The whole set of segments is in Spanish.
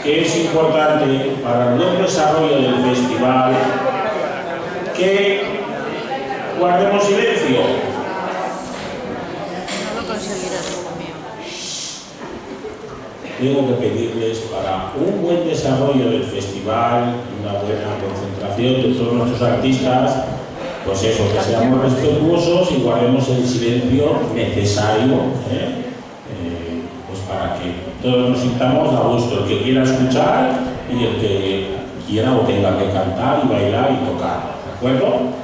que es importante para el buen desarrollo del festival que guardemos silencio. No lo conseguirás, hijo mío. Tengo que pedirles para un buen desarrollo del festival, una buena concentración de todos nuestros artistas, pues eso, que seamos respetuosos y guardemos el silencio necesario, pues para que todos nos sintamos a gusto, el que quiera escuchar y el que quiera o tenga que cantar y bailar y tocar, ¿de acuerdo?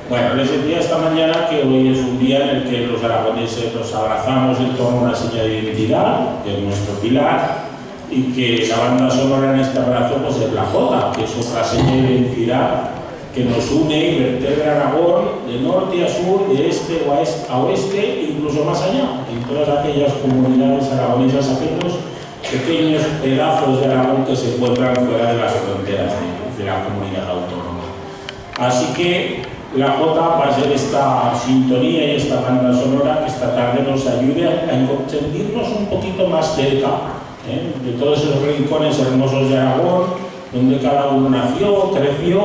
Bueno, les decía esta mañana que hoy es un día en el que los aragoneses nos abrazamos en torno a una señal de identidad, que es nuestro pilar, y que la banda sonora en este abrazo pues es la jota, que es otra señal de identidad que nos une y vertebra Aragón de norte a sur, de este a oeste, incluso más allá, en todas aquellas comunidades aragonesas, aquellos pequeños pedazos de Aragón que se encuentran fuera de las fronteras de la comunidad autónoma. Así que la jota va a ser esta sintonía y esta banda sonora que esta tarde nos ayude a sentirnos un poquito más cerca de todos esos rincones hermosos de Aragón, donde cada uno nació, creció,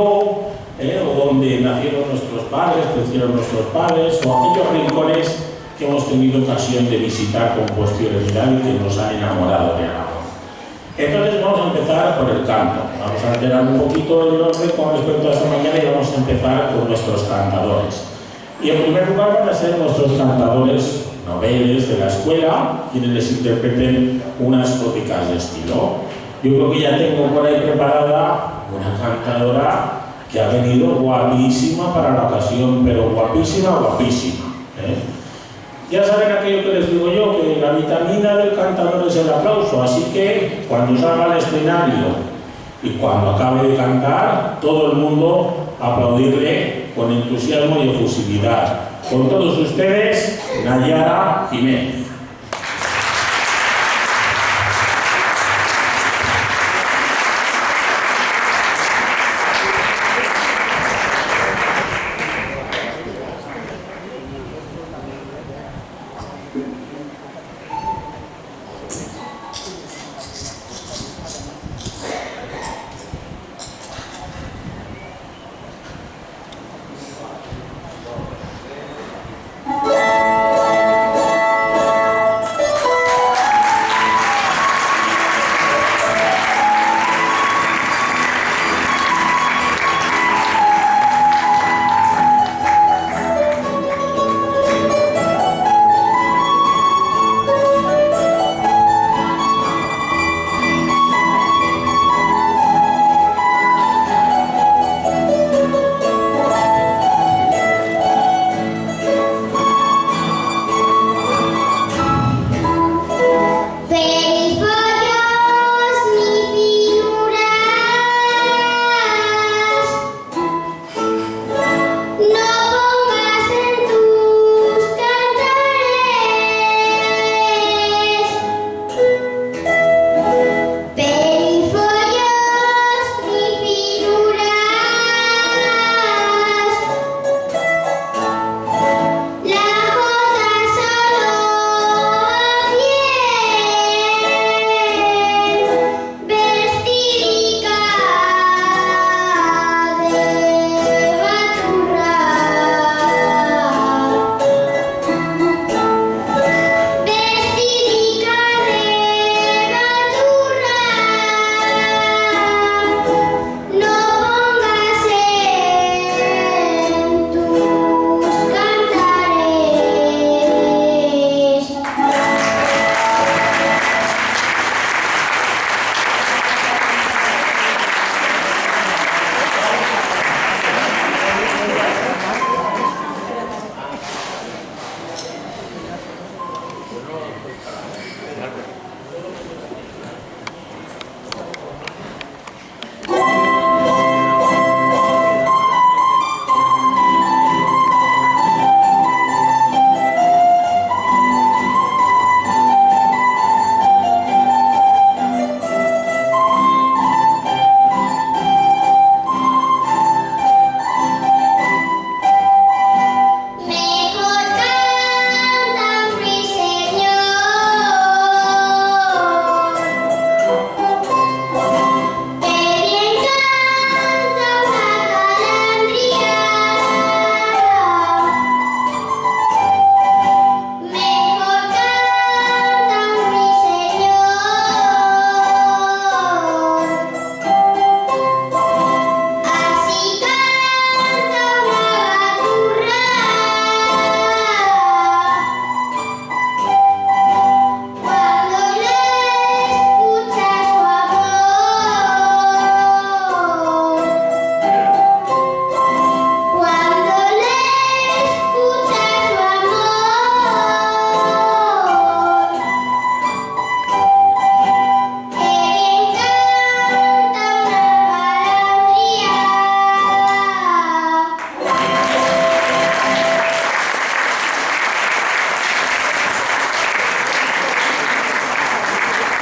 o donde nacieron nuestros padres, crecieron nuestros padres, o aquellos rincones que hemos tenido ocasión de visitar con posterioridad y que nos han enamorado de Aragón. Entonces vamos a empezar por el canto. Vamos a alterar un poquito el orden con respecto a esta mañana y vamos a empezar con nuestros cantadores. Y en primer lugar van a ser nuestros cantadores noveles de la escuela, quienes les interpreten unas tópicas de estilo. Yo creo que ya tengo por ahí preparada una cantadora que ha venido guapísima para la ocasión, pero guapísima, guapísima. Ya saben aquello que les digo yo, que la vitamina del cantador es el aplauso, así que cuando salga al escenario y cuando acabe de cantar, todo el mundo aplaudirle con entusiasmo y efusividad. Con todos ustedes, Nayara Jiménez.